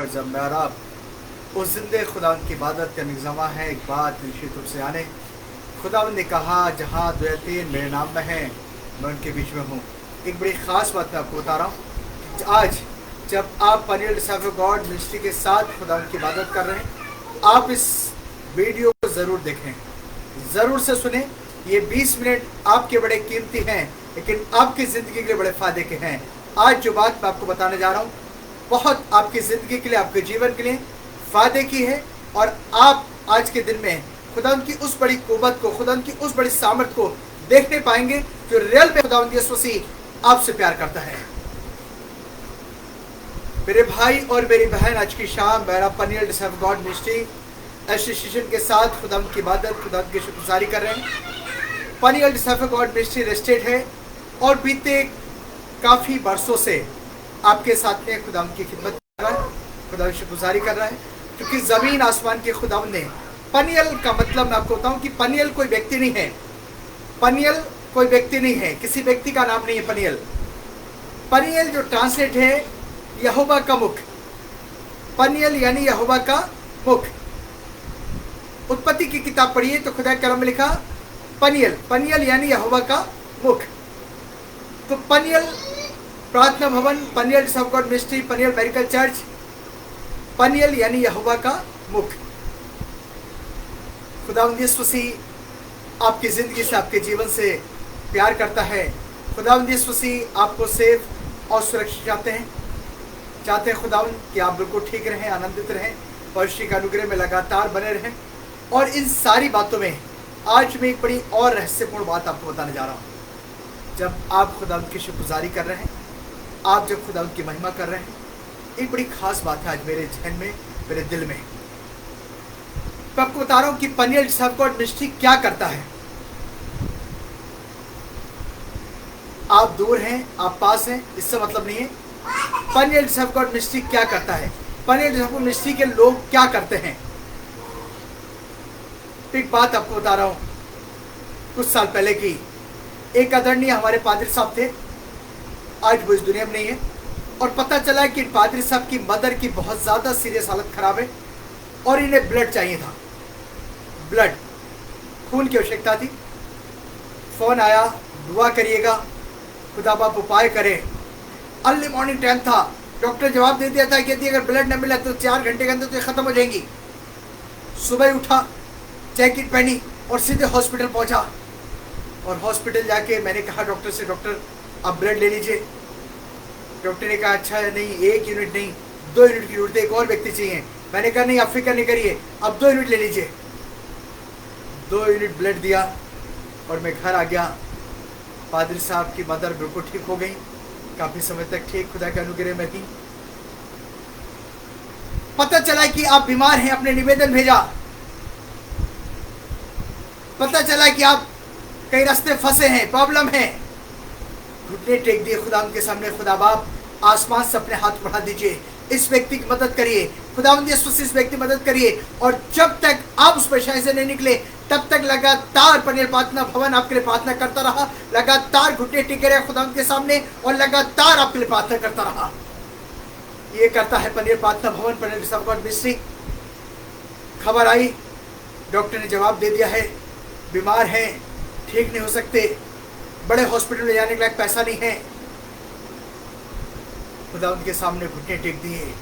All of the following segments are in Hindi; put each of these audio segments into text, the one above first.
और जब मेहराब उस जिंदे खुदा की इबादत का निज़ामा है। एक बात निश्चित रूप से आने खुदा ने कहा जहाँ दो या तीन मेरे नाम में हैं मैं उनके बीच में हूँ। एक बड़ी ख़ास बात मैं आपको बता रहा हूँ। आज जब आप Paniyal disciple of God ministry के साथ खुदा की इबादत कर रहे हैं, आप इस वीडियो को ज़रूर देखें, ज़रूर से सुने। ये 20 मिनट आपके बड़े कीमती हैं, लेकिन आपकी ज़िंदगी के लिए बड़े फ़ायदे के हैं। आज जो बात मैं आपको बताने जा रहा हूँ बहुत आपकी ज़िंदगी के लिए, आपके जीवन के लिए फ़ायदे की है। और आप आज के दिन में खुदा की उस बड़ी क़ुव्वत को, खुदा की उस बड़ी सामर्थ को देखने पाएंगे जो रियल में खुदा यीशु मसीह आपसे प्यार करता है। मेरे भाई और मेरी बहन, आज की शाम मेरा Paniyal disciple of God ministry association के साथ खुदा की इबादत, खुदा की शुक्रगुजारी कर रहे हैं। Paniyal disciple of God ministry registered है और बीते काफ़ी बरसों से आपके साथ में खुदा की खिदमत कर रहा है, खुदा की शुक्रगुजारी कर रहा है। क्योंकि ज़मीन आसमान के खुदा ने, पनियल का मतलब मैं आपको बताऊं कि पनियल कोई व्यक्ति नहीं है। पनियल कोई व्यक्ति नहीं है, किसी व्यक्ति का नाम नहीं है पनियल। पनियल जो ट्रांसलेट है यहोवा का मुख। पनियल यानी यहोवा का मुख। उत्पत्ति की किताब पढ़िए तो खुदा के कलाम में लिखा पनियल, पनियल यानी यहोवा का मुख। तो पनियल प्रार्थना भवन, Paniyal disciple of God ministry, Paniyal medical church, Paniyal यानी यहोवा का मुख। खुदावंद यीशु मसीह आपकी ज़िंदगी से, आपके जीवन से प्यार करता है। खुदावंद यीशु मसीह आपको सेफ और सुरक्षित चाहते हैं खुदावंद कि आप बिल्कुल ठीक रहें, आनंदित रहें, परमेश्वर के अनुग्रह में लगातार बने रहें। और इन सारी बातों में आज मैं एक बड़ी और रहस्यपूर्ण बात आपको बताने जा रहा हूँ। जब आप खुदावंद की शुक्रगुजारी कर रहे हैं, आप जब खुदावंद की महिमा कर रहे हैं, एक बड़ी खास बात है आज मेरे जहन में, मेरे दिल में। मैं आपको बता रहा हूँ कि Paniyal disciple of God ministry क्या करता है। आप दूर हैं, आप पास हैं, इससे मतलब नहीं है। Paniyal disciple of God ministry क्या करता है, Paniyal disciple of God ministry के लोग क्या करते हैं। एक बात आपको बता रहा हूँ, कुछ साल पहले की एक आदरणीय हमारे पादरी साहब थे, आज वो इस दुनिया में नहीं है। और पता चला कि पादरी साहब की मदर की बहुत ज़्यादा सीरियस हालत ख़राब है और इन्हें ब्लड चाहिए था, ब्लड, खून की आवश्यकता थी। फ़ोन आया, दुआ करिएगा, खुदा बाप उपाय करें। अर्ली मॉर्निंग टाइम था, डॉक्टर जवाब दे दिया था कि यदि अगर ब्लड न मिला तो 4 घंटे के अंदर तो ये ख़त्म हो जाएंगी। सुबह उठा, जैकेट पहनी और सीधे हॉस्पिटल पहुंचा। और हॉस्पिटल जाके मैंने कहा डॉक्टर से, डॉक्टर आप ब्लड ले लीजिए। डॉक्टर ने कहा अच्छा नहीं, 1 यूनिट नहीं 2 यूनिट की जरूरत है, एक और व्यक्ति चाहिए। मैंने कहा नहीं, आप फिक्र नहीं करिए, अब 2 यूनिट ले लीजिए। 2 यूनिट ब्लड दिया और मैं घर आ गया। पादरी साहब की मदर बिल्कुल ठीक हो गई, काफ़ी समय तक ठीक, खुदा के अनुग्रह में थी। पता चला कि आप बीमार हैं, अपने निवेदन भेजा। पता चला कि आप कई रास्ते फंसे हैं, प्रॉब्लम है। घुटने टेक दिए खुदा के सामने, खुदा बाप आसमान से अपने हाथ बढ़ा दीजिए, इस व्यक्ति की मदद करिए, खुदावंद यीशु मसीह इस व्यक्ति की मदद करिए। और जब तक आप उस परेशानी से नहीं निकले तब तक लगातार पनियल प्रार्थना भवन आपके लिए प्रार्थना करता रहा, लगातार घुटने टेके रहे खुदावंद के सामने और लगातार आपके लिए प्रार्थना करता रहा। ये करता है पनियल प्रार्थना भवन, Paniyal disciple of God ministry. खबर आई, डॉक्टर ने जवाब दे दिया है, बीमार हैं, ठीक नहीं हो सकते, बड़े हॉस्पिटल में जाने के लायक पैसा नहीं है। खुदावंद के सामने घुटने टेक दिए,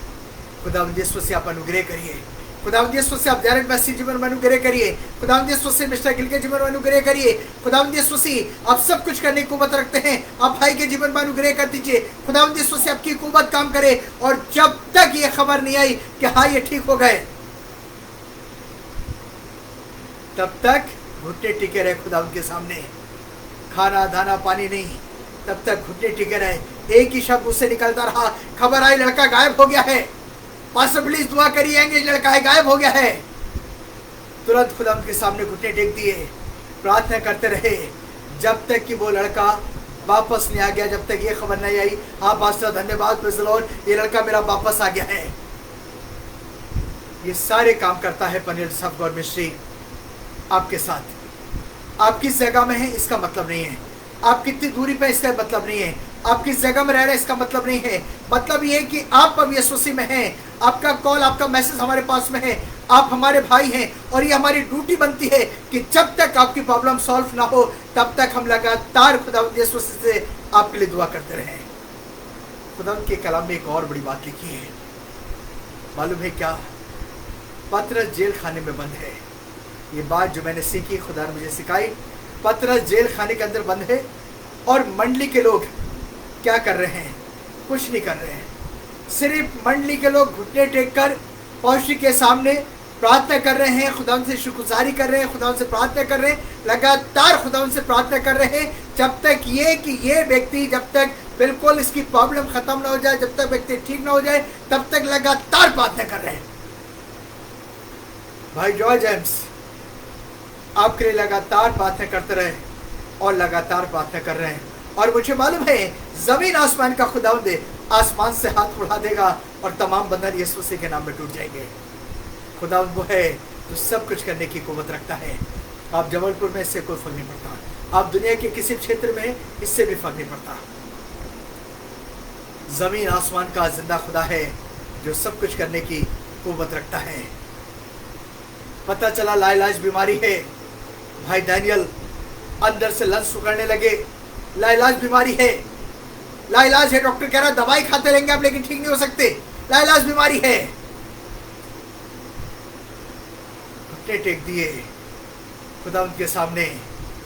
खुदावंद यीशु से आप अनुग्रह करिए, खुदावंद यीशु से आप डायरेक्ट मैसेज जीवन में अनुग्रह करिए, खुदावंद यीशु से मिस्टर गिल के जीवन में अनुग्रह करिए। खुदावंद यीशु से आप सब कुछ करने की कुव्वत रखते हैं, आप भाई के जीवन में अनुग्रह कर दीजिए। खुदावंद यीशु से आपकी कुव्वत काम करे। और जब तक ये खबर नहीं आई कि हाँ ये ठीक हो गए, तब तक घुटने टिके रहे खुदावंद के सामने। खाना दाना पानी नहीं, तब तक घुटने टिके रहे। एक ही शब्द उससे निकलता रहा, खबर आई लड़का गायब हो गया है, पास्टर प्लीज दुआ करिए, लड़का है गायब हो गया है। तुरंत खुदावंद के सामने घुटने टेक दिए, प्रार्थना करते रहे जब तक कि वो लड़का वापस नहीं आ गया, जब तक ये खबर नहीं आई हाँ पास्टर धन्यवाद प्रेज़ द लॉर्ड, ये लड़का मेरा वापस आ गया है। ये सारे काम करता है Paniyal disciple of God ministry आपके साथ। आप किस जगह में हैं इसका मतलब नहीं है, आप कितनी दूरी पर इसका मतलब नहीं है, आप किस जगह में रह रहे हैं इसका मतलब नहीं है। मतलब ये है कि आप अब यीशु मसीह में हैं, आपका कॉल, आपका मैसेज हमारे पास में है, आप हमारे भाई हैं, और ये हमारी ड्यूटी बनती है कि जब तक आपकी प्रॉब्लम सॉल्व ना हो तब तक हम लगातार खुदा यीशु मसीह से आपके लिए दुआ करते रहें। खुदा के कलाम में एक और बड़ी बात लिखी है, मालूम है क्या? पतरस जेल खाने में बंद है। ये बात जो मैंने सीखी, खुदा ने मुझे सिखाई। पतरस जेल खाने के अंदर बंद है और मंडली के लोग क्या कर रहे हैं? कुछ नहीं कर रहे हैं। सिर्फ मंडली के लोग घुटने टेक कर पौषी के सामने प्रार्थना कर रहे हैं, खुदा से शुक्रगुजारी कर रहे हैं, खुदा से प्रार्थना कर रहे हैं, लगातार खुदा से प्रार्थना कर रहे हैं, जब तक ये कि ये व्यक्ति, जब तक बिल्कुल इसकी प्रॉब्लम खत्म ना हो जाए, जब तक व्यक्ति ठीक ना हो जाए, तब तक लगातार प्रार्थना कर रहे हैं। भाई जॉर्ज जेम्स आपके लिए लगातार प्रार्थना करते रहे और लगातार प्रार्थना कर रहे हैं, और मुझे मालूम है जमीन आसमान का खुदावंद आसमान से हाथ उठा देगा और तमाम बंधन यीशु मसीह के नाम में टूट जाएंगे। खुदावंद वो है जो सब कुछ करने की कुव्वत रखता है। आप जबलपुर में इससे कोई फर्क नहीं पड़ता, आप दुनिया के किसी क्षेत्र में इससे भी फर्क नहीं पड़ता। जमीन आसमान का जिंदा खुदा है जो सब कुछ करने की कुव्वत रखता है। पता चला लाइलाज बीमारी है, भाई डैनियल अंदर से लंस उगड़ने लगे, लाइलाज बीमारी है, लाइलाज है, डॉक्टर कह रहा दवाई खाते रहेंगे आप लेकिन ठीक नहीं हो सकते, लाइलाज बीमारी है। घुटने टेक दिए खुदावंद के सामने,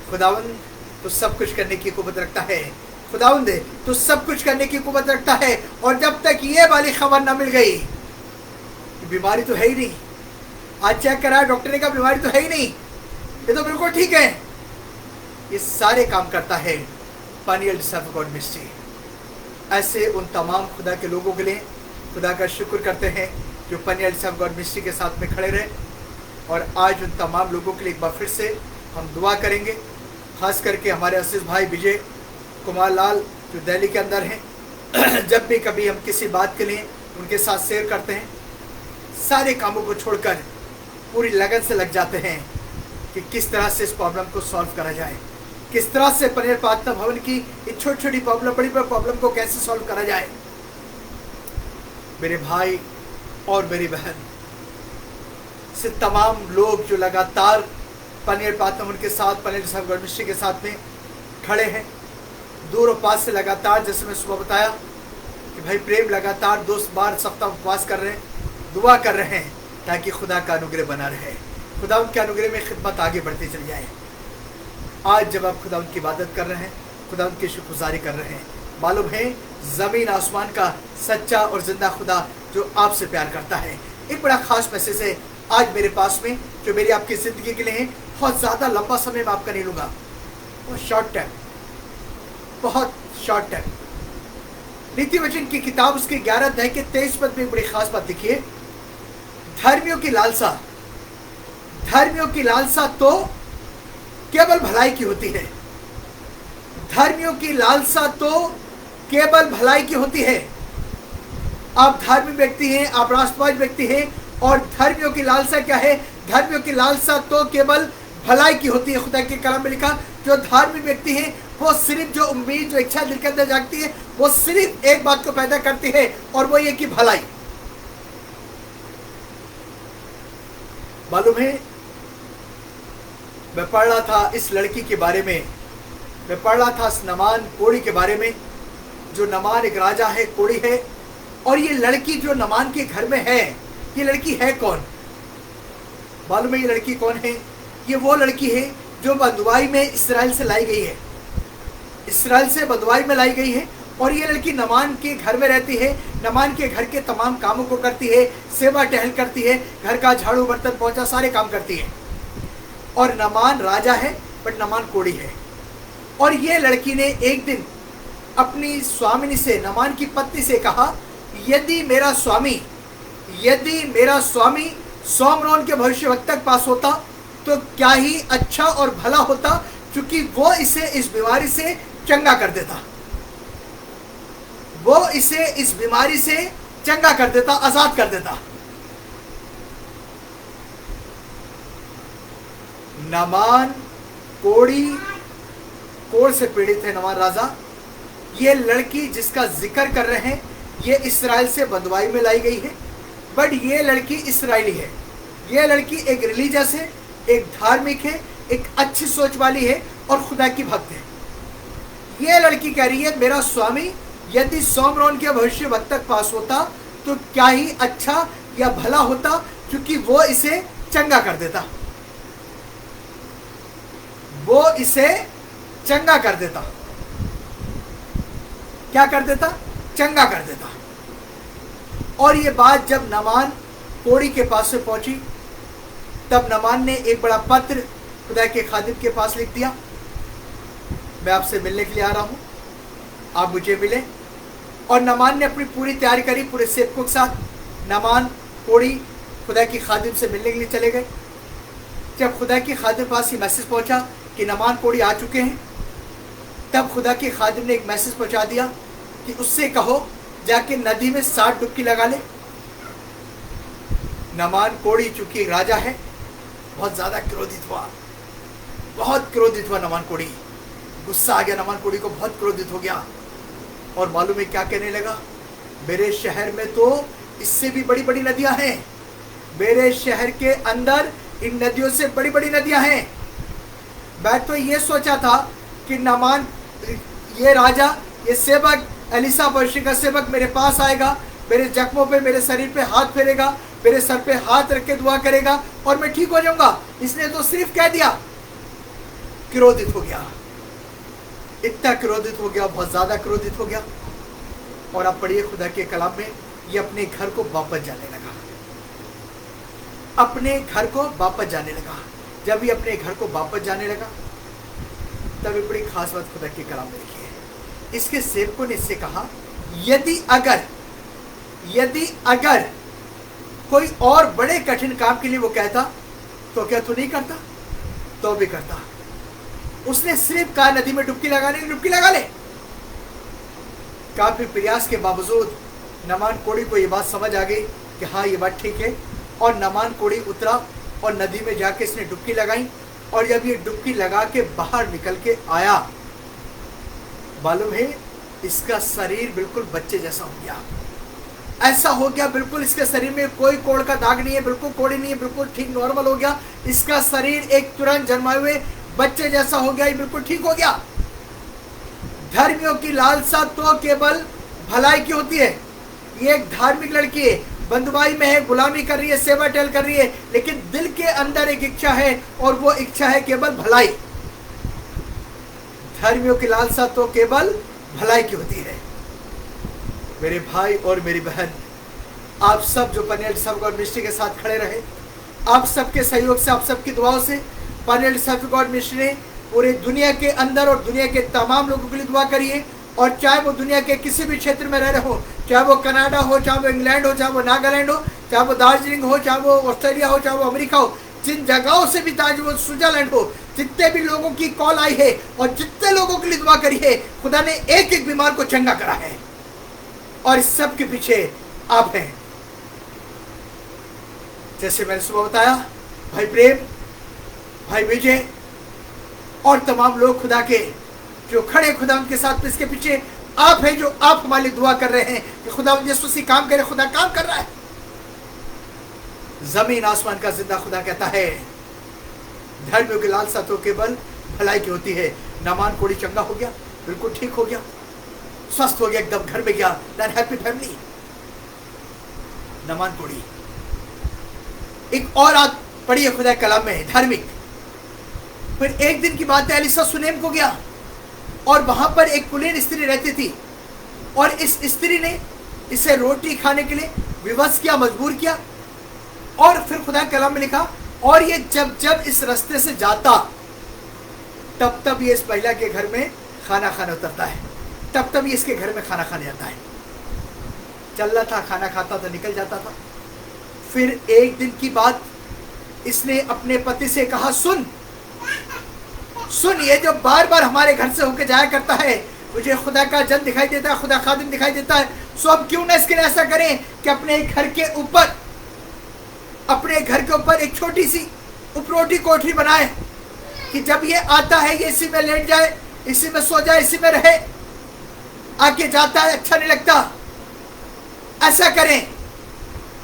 खुदावंद तो सब कुछ करने की कुव्वत रखता है, खुदावंद तो सब कुछ करने की कुव्वत रखता है। और जब तक ये वाली खबर ना मिल गई, बीमारी तो है ही नहीं, आज चेक करा डॉक्टर ने कहा बीमारी तो है ही नहीं, ये तो बिल्कुल ठीक है, ये सारे काम करता है पनियल डिसाइपल गॉड मिनिस्ट्री। ऐसे उन तमाम खुदा के लोगों के लिए खुदा का शुक्र करते हैं जो पनियल डिसाइपल गॉड मिनिस्ट्री के साथ में खड़े रहे। और आज उन तमाम लोगों के लिए एक बार फिर से हम दुआ करेंगे, खास करके हमारे अजीज भाई विजय कुमार लाल जो दिल्ली के अंदर हैं। जब भी कभी हम किसी बात के लिए उनके साथ शेयर करते हैं, सारे कामों को छोड़कर पूरी लगन से लग जाते हैं कि किस तरह से इस प्रॉब्लम को सॉल्व करा जाए, किस तरह से पनियल प्रार्थना भवन की छोटी छोटी प्रॉब्लम, बड़ी बड़ी प्रॉब्लम को कैसे सॉल्व करा जाए। मेरे भाई और मेरी बहन से तमाम लोग जो लगातार पनियल प्रार्थना भवन के साथ, पनियल डिसाइपल गॉड मिनिस्ट्री के साथ में खड़े हैं, दूर और पास से लगातार, जैसे मैं सुबह बताया कि भाई प्रेम लगातार 2 बार सप्ताह उपवास कर रहे हैं, दुआ कर रहे हैं ताकि खुदा का अनुग्रह बना रहे, खुदा उनके अनुग्रह में खिदमत आगे बढ़ती चली जाए। आज जब आप खुदा उनकी इबादत कर रहे हैं, खुदा उनकी शुक्रगुजारी कर रहे हैं, मालूम है ज़मीन आसमान का सच्चा और ज़िंदा खुदा जो आपसे प्यार करता है। एक बड़ा ख़ास मैसेज है आज मेरे पास में जो मेरी आपकी ज़िंदगी के लिए है। बहुत ज़्यादा लंबा समय मैं आपका नहीं लूँगा, बहुत शॉर्ट टाइम, बहुत शॉर्ट टाइम। नीति वचन की किताब उसके 11 अध्याय के 23 पद में एक बड़ी ख़ास बात लिखी है, धर्मियों की लालसा, धर्मियों की लालसा तो केवल भलाई की होती है, धर्मियों की लालसा तो केवल भलाई की होती है। आप धार्मिक व्यक्ति हैं, आप राष्ट्रवादी व्यक्ति हैं, और धर्मियों की लालसा क्या है? धर्मियों की लालसा तो केवल भलाई की होती है। खुदा के कलाम में लिखा, जो धार्मिक व्यक्ति है वो सिर्फ जो उम्मीद, जो इच्छा दिल के अंदर जागती है, वो सिर्फ एक बात को पैदा करती है, और वो ये कि भलाई। मालूम है मैं पढ़ रहा था इस लड़की के बारे में, मैं पढ़ रहा था इस नमान कोड़ी के बारे में, जो नमान एक राजा है, कोड़ी है, और ये लड़की जो नमान के घर में है, ये लड़की है कौन? मालूम है ये लड़की कौन है? ये वो लड़की है जो बंधुआई में इस्राएल से लाई गई है, इस्राएल से बंधुआई में लाई गई है, और ये लड़की नमान के घर में रहती है, नमान के घर के तमाम कामों को करती है, सेवा टहल करती है, घर का झाड़ू बर्तन पोंछा सारे काम करती है। और नमान राजा है बट नमान कोड़ी है। और ये लड़की ने एक दिन अपनी स्वामिनी से, नमान की पत्नी से कहा, यदि मेरा स्वामी सोमरोन के भविष्यवक्ता के पास होता तो क्या ही अच्छा और भला होता, क्योंकि वो इसे इस बीमारी से चंगा कर देता, वो इसे इस बीमारी से चंगा कर देता, आजाद कर देता। नमान कोड़ से पीड़ित है नमान राजा, ये लड़की जिसका जिक्र कर रहे हैं ये इसराइल से बंधुआई में लाई गई है, बट ये लड़की इसराइली है। ये लड़की एक रिलीजियस है, एक धार्मिक है, एक अच्छी सोच वाली है और खुदा की भक्त है। ये लड़की कह रही है मेरा स्वामी यदि सोमरोन के भविष्यवक्ता तक पास होता तो क्या ही अच्छा या भला होता, क्योंकि वो इसे चंगा कर देता, वो इसे चंगा कर देता। क्या कर देता? चंगा कर देता। और ये बात जब नामान कोढ़ी के पास से पहुंची तब नामान ने एक बड़ा पत्र खुदा के खादिम के पास लिख दिया, मैं आपसे मिलने के लिए आ रहा हूं, आप मुझे मिले। और नामान ने अपनी पूरी तैयारी करी पूरे सेवकों के साथ। नामान कोढ़ी खुदा की खादिम से मिलने के लिए चले गए। जब खुदा की खादिम पास ये मैसेज पहुंचा कि नामान कोढ़ी आ चुके हैं, तब खुदा की खादिम ने एक मैसेज पहुंचा दिया कि उससे कहो जाके नदी में 60 डुबकी लगा ले। नामान कोढ़ी चूंकि राजा है बहुत ज्यादा क्रोधित हुआ, बहुत क्रोधित हुआ नामान कोढ़ी। गुस्सा आ गया नामान कोढ़ी को, बहुत क्रोधित हो गया और मालूम है क्या कहने लगा, मेरे शहर में तो इससे भी बड़ी बड़ी नदियां हैं, मेरे शहर के अंदर इन नदियों से बड़ी बड़ी नदियां हैं। मैं तो ये सोचा था कि नामान ये राजा, ये सेवक एलिसा भविष्य का सेवक मेरे पास आएगा, मेरे जख्मों पे मेरे शरीर पे हाथ फेरेगा, मेरे सर पे हाथ रख के दुआ करेगा और मैं ठीक हो जाऊंगा। इसने तो सिर्फ कह दिया। क्रोधित हो गया, इतना क्रोधित हो गया, बहुत ज्यादा क्रोधित हो गया। और आप पढ़िए खुदा के कलाम में, ये अपने घर को वापस जाने लगा, अपने घर को वापस जाने लगा। जब ये अपने घर को वापस जाने लगा तब एक बड़ी खास बात खुदा के कलाम में लिखी है। इसके सेवकों ने इससे कहा यदि अगर कोई और बड़े कठिन काम के लिए वो कहता तो क्या तू नहीं करता? तो भी करता। उसने सिर्फ कहा नदी में डुबकी लगाने की, डुबकी लगा ले। काफी प्रयास के बावजूद नामान कोढ़ी को ये बात समझ आ गई कि हाँ ये बात ठीक है। और नामान कोढ़ी उतरा और नदी में जाके इसने डुबकी लगाई। और जब ये डुबकी लगा के बाहर निकल के आया, मालूम है इसका शरीर बिल्कुल बच्चे जैसा हो गया। ऐसा हो गया बिल्कुल इसके शरीर में कोई कोढ़ का दाग नहीं है, बिल्कुल कोढ़ी नहीं है, बिल्कुल ठीक नॉर्मल हो गया। इसका शरीर एक तुरंत जन्माए हुए बच्चे जैसा हो गया, ये बिल्कुल ठीक हो गया। धर्मियों की लालसा तो केवल भलाई की होती है। ये एक धार्मिक लड़की है, बंधुआई में है, गुलामी कर रही है, सेवा टहल कर रही है, लेकिन दिल के अंदर एक इच्छा है और वो इच्छा है केवल भलाई। धर्मियों की लालसा तो केवल भलाई की होती है। मेरे भाई और मेरी बहन, आप सब जो पनियल डिसाइपल गॉड मिनिस्ट्री के साथ खड़े रहे, आप सबके सहयोग से, आप सबकी दुआओं से पनियल डिसाइपल गॉड मिनिस्ट्री ने पूरे दुनिया के अंदर और दुनिया के तमाम लोगों के लिए दुआ करिए। और चाहे वो दुनिया के किसी भी क्षेत्र में रह रहे हो, चाहे वो कनाडा हो, चाहे वो इंग्लैंड हो, चाहे वो नागालैंड हो, चाहे वो दार्जिलिंग हो, चाहे वो ऑस्ट्रेलिया हो, चाहे वो अमेरिका हो, जिन जगहों से भी, चाहे वो स्विट्जरलैंड हो, जितने भी लोगों की कॉल आई है और जितने लोगों के लिए दुआ करी है, खुदा ने एक एक बीमार को चंगा करा है। और इस सब के पीछे आप हैं। जैसे मैंने सुबह बताया, भाई प्रेम, भाई विजय और तमाम लोग खुदा के जो खड़े खुदा उनके साथ, तो इसके पीछे आप हैं जो आप हमारे लिए दुआ कर रहे हैं कि खुदा यीशु मसीह काम करे। खुदा काम कर रहा है। जमीन आसमान का जिंदा खुदा कहता है धर्मियों की लालसा तो केवल भलाई की होती है। नामान कोढ़ी चंगा हो गया, बिल्कुल ठीक हो गया, स्वस्थ हो गया, एकदम घर में गया, हैप्पी फैमिली। नामान कोढ़ी। एक और आद पढ़िए खुदा कलाम में, धार्मिक। फिर एक दिन की बात है, एलिसा सुनेम को गया और वहां पर एक कुलीन स्त्री रहती थी और इस स्त्री ने इसे रोटी खाने के लिए विवश किया, मजबूर किया। और फिर खुदा कलाम में लिखा, और ये जब जब इस रास्ते से जाता तब तब ये इस महिला के घर में खाना खाने उतरता है, तब तब ये इसके घर में खाना खाने जाता है। चल रहा था, खाना खाता था, निकल जाता था। फिर एक दिन की बात, इसने अपने पति से कहा, सुन सुन, ये जो बार बार हमारे घर से होकर जाया करता है, मुझे खुदा का जन दिखाई देता है, खुदा खादिम दिखाई देता है। सो अब क्यों ना इसके लिए ऐसा करें कि अपने घर के ऊपर एक छोटी सी उपरोटी कोठरी बनाए कि जब ये आता है ये इसी में लेट जाए, इसी में सो जाए, इसी में रहे। आके जाता है, अच्छा नहीं लगता, ऐसा करें।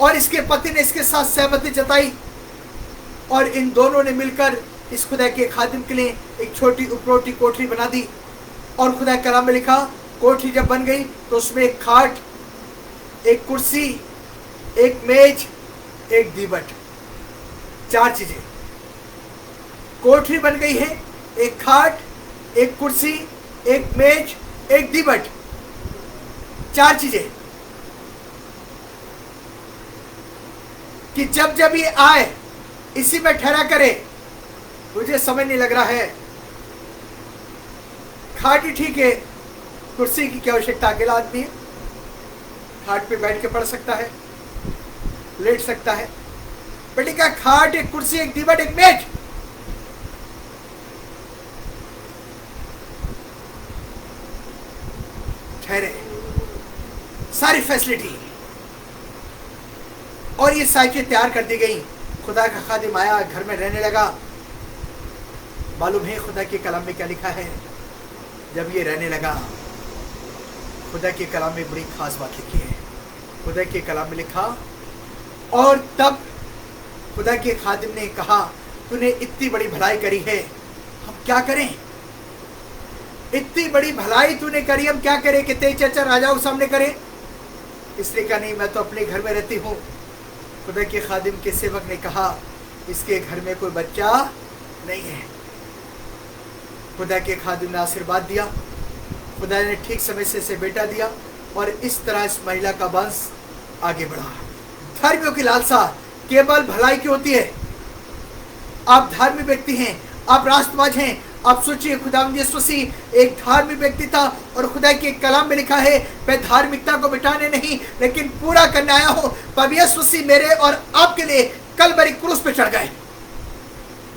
और इसके पति ने इसके साथ सहमति जताई और इन दोनों ने मिलकर इस खुदा के खादिम के लिए एक छोटी उपरोटी कोठरी बना दी। और खुदा के कलाम में लिखा, कोठरी जब बन गई तो उसमें एक खाट, एक कुर्सी, एक मेज, एक दीवट, 4 चीजें। कोठरी बन गई है, एक खाट, एक कुर्सी, एक मेज, एक दीवट, 4 चीजें। कि जब जब ये आए इसी में ठहरा करे। मुझे समझ नहीं लग रहा है, खाट ही ठीक है, कुर्सी की क्या आवश्यकता, अकेला आदमी है, खाट पे बैठ के पढ़ सकता है, लेट सकता है। बेटी का खाट, एक कुर्सी, एक दीवार, एक मेज। ठहरे, सारी फैसिलिटी और ये साइकिल तैयार कर दी गई। खुदा का खादिम आया, घर में रहने लगा। मालूम है खुदा के कलाम में क्या लिखा है? जब ये रहने लगा, खुदा के कलाम में बड़ी खास बात लिखी है। खुदा के कलाम में लिखा, और तब खुदा के खादिम ने कहा, तूने इतनी बड़ी भलाई करी है, हम क्या करें? इतनी बड़ी भलाई तूने करी, हम क्या करें कि तेरी चर्चा राजाओं के सामने करें? इसने कहा, नहीं, मैं तो अपने घर में रहती हूँ। खुदा के खादिम के सेवक ने कहा, इसके घर में कोई बच्चा नहीं है। खुदा के खादिम ने आशीर्वाद दिया, खुदा ने ठीक समय से इसे बेटा दिया, और इस तरह इस महिला का वंश आगे बढ़ा। धर्मियों की लालसा केवल भलाई की होती है। आप धार्मिक व्यक्ति हैं, आप राष्ट्रवाद हैं। आप सोचिए, खुदावंद यीशु मसीह एक धार्मिक व्यक्ति था, और खुदा के कलाम में लिखा है, मैं धार्मिकता को मिटाने नहीं लेकिन पूरा करने आया हूं। पर यीशु मसीह मेरे और आपके लिए कलवरी क्रूस पे चढ़ गए।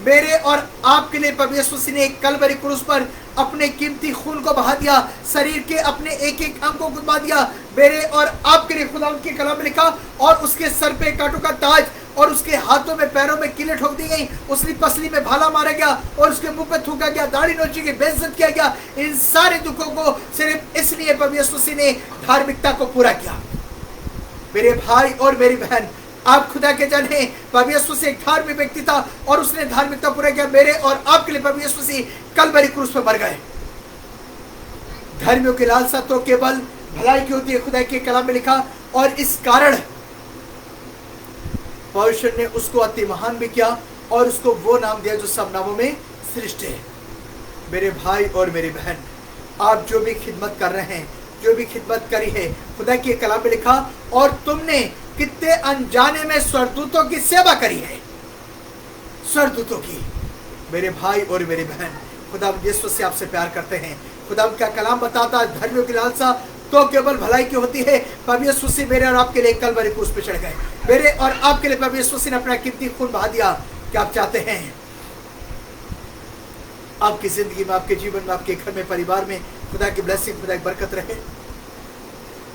मेरे और आपके लिए प्रभु यीशु मसीह ने कलवरी क्रूस पर अपने कीमती खून को बहा दिया, शरीर के अपने एक एक अंग को गुदवा दिया। मेरे और आपके लिए खुदा के कलाम में लिखा, और उसके सर पे कांटों का ताज, और उसके हाथों में पैरों में कीलें ठोक दी गई, उसकी पसली में भाला मारा गया, और उसके मुंह पे थूका गया, दाढ़ी नोची गई, बेइज्जत किया गया। इन सारे दुखों को सिर्फ इसलिए प्रभु यीशु मसीह ने धार्मिकता को पूरा किया। मेरे भाई और मेरी बहन, आप खुदा के जन हैं। प्रभु यीशु मसीह एक धार्मिक व्यक्ति था, और उसने धार्मिकता पूरा किया। मेरे और आपके लिए प्रभु यीशु मसीह कलवरी क्रूस पर मर गए। धर्मियों की लालसा तो केवल भलाई की होती है, खुदा के कलाम में लिखा, और इस कारण परमेश्वर ने उसको अति महान भी किया, और उसको वो नाम दिया जो सब नामों में श्रेष्ठ है। मेरे भाई और मेरी बहन, आप जो भी खिदमत कर रहे हैं, जो भी खिदमत करी है, खुदा के कलाम में लिखा, और तुमने कितने अनजाने में स्वर्गदूतों की सेवा करी है। स्वर्गदूतों की। मेरे भाई और मेरी बहन, खुदा यीशु से आपसे प्यार करते हैं। खुदा का कलाम बताता है, धर्मियों की लालसा तो केवल भलाई की होती है। प्रभु यीशु मसीह मेरे और आपके लिए कलवरी क्रूस पे चढ़ गए। मेरे और आपके लिए प्रभु यीशु मसीह ने अपना कीमती खून बहा दिया। क्या आप चाहते हैं आपकी जिंदगी में, आपके जीवन में, आपके घर में, परिवार में खुदा की ब्लेसिंग, खुदा की बरकत रहे,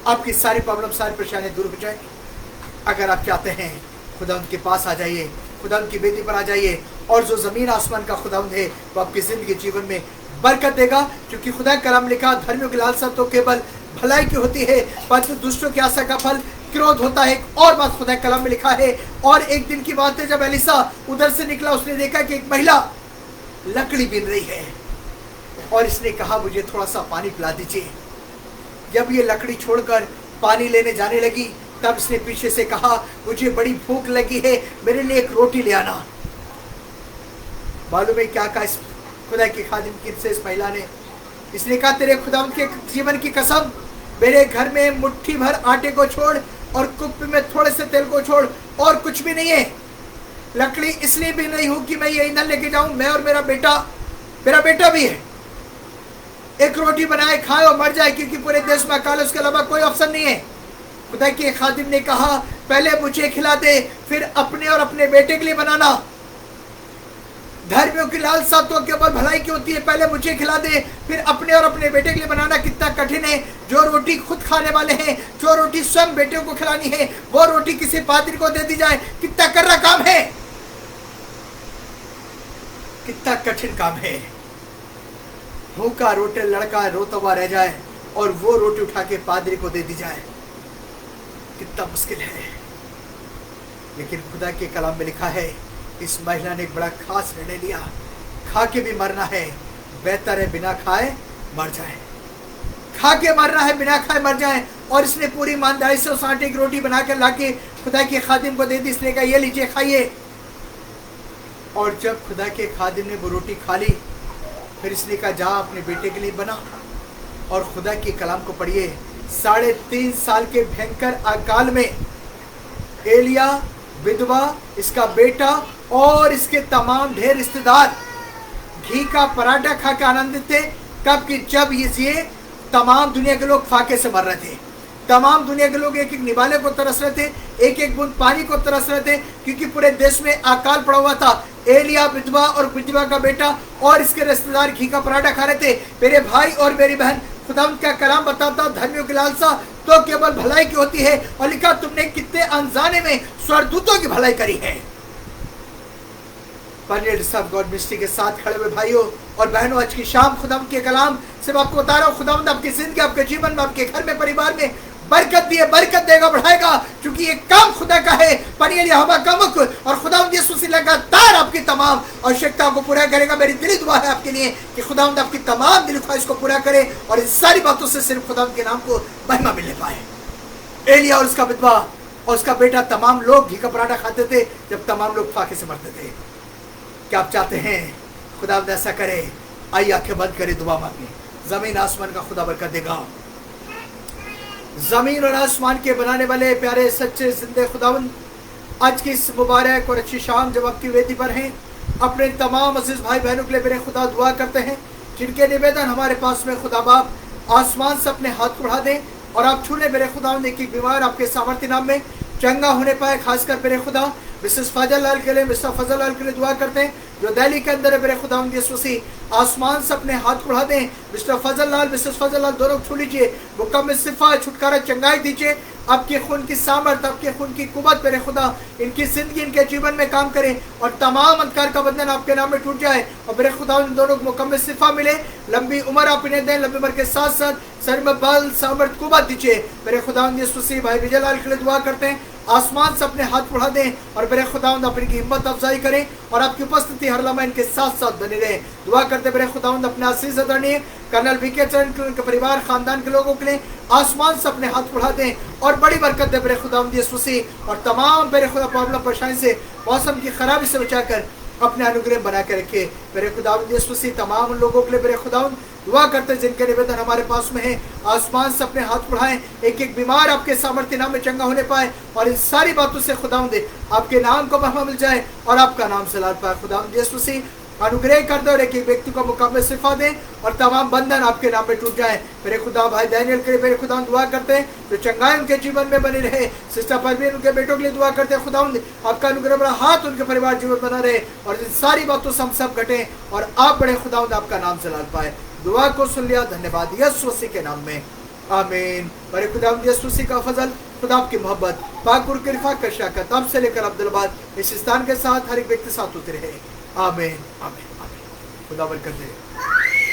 आपकी सारी प्रॉब्लम, सारी परेशानी दूर हो जाए? अगर आप चाहते हैं, खुदा उनके पास आ जाइए, खुदा उनकी वेदी पर आ जाइए, और जो जमीन आसमान का खुदावंद है वो आपकी जिंदगी जीवन में बरकत देगा। क्योंकि खुदा का कलाम लिखा, धर्मियों की लालसा तो केवल भलाई की होती है, परंतु दुष्टों की आशा का फल क्रोध होता है। एक और बात खुदा कलाम में लिखा है, और एक दिन की बात है, जब एलिसा उधर से निकला, उसने देखा कि एक महिला लकड़ी बीन रही है, और इसने कहा, मुझे थोड़ा सा पानी पिला दीजिए। जब ये लकड़ी छोड़कर पानी लेने जाने लगी, तब इसने पीछे से कहा, मुझे बड़ी भूख लगी है, मेरे लिए एक रोटी ले आना। मालूम है क्या कहा इस खुदा की खादिम की से इस महिला ने? इसने कहा, तेरे खुदावंद के जीवन की कसम, मेरे घर में मुट्ठी भर आटे को छोड़ और कुप्पी में थोड़े से तेल को छोड़, और कुछ भी नहीं है। लकड़ी इसलिए भी नहीं हूं कि मैं ये ईंधन लेके जाऊं, मैं और मेरा बेटा भी है। एक रोटी बनाए, खाए और मर जाए, क्योंकि पूरे देश में अकाल, उसके अलावा कोई ऑप्शन नहीं है। खुदा के खादिम ने कहा, पहले मुझे खिला दे, फिर अपने और अपने बेटे के लिए बनाना। धर्मियों की लालसा तो केवल भलाई की होती है, पहले मुझे खिला दे, फिर अपने और अपने बेटे के लिए बनाना। कितना कठिन है। जो रोटी खुद खाने वाले हैं, जो रोटी स्वयं बेटे को खिलानी है, वो रोटी किसी पादरी को दे दी जाए। कितना कर्रा काम है, कितना कठिन काम है। भूखा रोटे लड़का रोता हुआ रह जाए, और वो रोटी उठा के पादरी को दे दी जाए। कितना मुश्किल है, लेकिन खुदा के कलाम में लिखा है इस महिला ने एक बड़ा खास निर्णय लिया, खा के भी मरना है, बेहतर है बिना खाए मर जाए। खा के मरना है, बिना खाए मर जाए। और इसने पूरी ईमानदारी से उस आटे की रोटी बनाकर लाके खुदा के खादिम को दे दी। इसने कहा ये लीजिए खाइए। और जब खुदा के खादिम ने वो रोटी खा ली, फिर इसने कहा जा अपने बेटे के लिए बना। और खुदा के कलाम को पढ़िए, 3.5 साल के भयंकर अकाल में एलिया, विधवा, इसका बेटा और इसके तमाम ढेर रिश्तेदार घी का पराठा खा के आनंदित थे। कब कि जब ये तमाम दुनिया के लोग फाके से मर रहे थे, तमाम दुनिया के लोग एक एक निवाले को तरस रहे थे, एक एक बूंद पानी को तरस रहे थे, क्योंकि पूरे देश में अकाल पड़ा हुआ था। एलिया, विधवा और विधवा का बेटा और इसके रिश्तेदार घी का पराठा खा रहे थे। मेरे भाई और मेरी बहन, खुदावंद का कलाम बताता, धर्मियों की लालसा तो केवल भलाई की होती है। और लिखा तुमने कितने अनजाने में स्वर्गदूतों की भलाई करी है। सब गॉड मिस्ट्री के साथ खड़े हुए भाइयों और बहनों, आज की शाम खुदावंद के कलाम से आपको बता रहा हूँ, खुदावंद आपकी जिंदगी, आपके जीवन में, आपके घर में, परिवार में बरकत दिए, बरकत देगा, बढ़ाएगा, क्योंकि ये काम खुदा का है। पनियल हवा का मुख और खुदावंद यीशु मसीह लगातार आपकी तमाम आवश्यकताओं को पूरा करेगा। मेरी दिली दुआ है आपके लिए कि खुदावंद आपकी तमाम दिली ख्वाहिश को पूरा करे और इन सारी बातों से सिर्फ खुदावंद के नाम को महिमा मिलने पाए। एलिया और उसका विधवा और उसका बेटा, तमाम लोग घी का पराठा खाते थे जब तमाम लोग फाके से मरते थे। क्या आप चाहते हैं खुदावंद ऐसा करे? आइए आंखें बंद करें, दुआ मांगे। जमीन आसमान का खुदा बरकत देगा। जमीन और आसमान के बनाने वाले प्यारे सच्चे जिंदे खुदावंद, आज की इस मुबारक और अच्छी शाम जब आपकी वेदी पर हैं, अपने तमाम अजीज भाई बहनों के लिए मेरे खुदा दुआ करते हैं, जिनके निवेदन हमारे पास में खुदा बाप आसमान से अपने हाथ बढ़ा दें और आप छू लें मेरे खुदावंद। एक बीमार आपके सामर्थ्य नाम में चंगा होने पाए। खासकर मेरे खुदा मिसेस फजल लाल के लिए, मिस्टर फजल लाल के लिए दुआ करते हैं जो दिल्ली के अंदर है। मेरे खुदावंद यीशु मसीह आसमान से अपने हाथ बढ़ा दें। मिस्टर फजल लाल, मिसेस फजल लाल दोनों छू लीजिए, मुकम्मल शिफा, छुटकारा, चंगाई दीजिए। आपके खून की सामर्थ, आपके खून की कुव्वत मेरे खुदा इनकी जिंदगी, इनके जीवन में काम करें और तमाम अंधकार का बंधन आपके नाम में टूट जाए। और मेरे खुदा इन दोनों को मुकम्मल शिफा मिले, लंबी उम्र आप इन्हें दें, लंबी उम्र के साथ साथ सर में बल, सामर्थ, कुव्वत दीजिए। मेरे खुदावंद यीशु मसीह भाई विजय लाल के लिए दुआ करते हैं, आसमान से अपने हाथ बढ़ा दें और मेरे खुदावंद अपनी हिम्मत अफजाई करें और आपकी उपस्थिति हर लम्हा इनके साथ साथ बनी रहे। दुआ करते मेरे खुदावंद अपने आशीष आदरणीय कर्नल वीके चरण के, उनके परिवार, खानदान के लोगों के लिए आसमान से अपने हाथ बढ़ा दें और बड़ी बरकत दे मेरे खुदावंद यीशु मसीह। और तमाम मेरे खुदा प्रॉब्लम परेशानी से, मौसम की खराबी से बचाकर अपने अनुग्रह बना के रखे मेरे खुदावंद यीशु मसीह। तमाम लोगों के लिए मेरे खुदावंद दुआ करते हैं जिनके निवेदन हमारे पास में है, आसमान से अपने हाथ बढ़ाएं, एक एक बीमार आपके सामर्थ्य नाम में चंगा होने पाए और इन सारी बातों से खुदावंद आपके नाम को महिमा मिल जाए और आपका नाम से लाद पाए। खुदावंद यीशु मसीह अनुग्रह कर दो और एक एक व्यक्ति को मुकाबले शिफा दें और तमाम बंधन आपके नाम में टूट जाए। मेरे खुदा भाई डैनियल के लिए मेरे खुदा दुआ करते हैं जो चंगाई उनके जीवन में बनी रहे। सिस्टर परवीन उनके बेटों के लिए दुआ करते हैं, खुदा आपका अनुग्रह बड़ा हाथ उनके परिवार जीवन बना रहे और इन सारी बातों से हम सब घटे और आप बड़े खुदा आपका नाम से लाद पाए। दुआ को सुन लिया, धन्यवाद यीशु मसीह के नाम में, आमीन। मेरे खुदा यीशु मसीह का फजल, खुदा आपकी मोहब्बत, पाक और कृपा का शरकत अब से लेकर अब्दुलबाद इस स्थान के साथ हर एक व्यक्ति साथ होते रहे, आमीन आमीन आमीन। खुदा बरकत दे।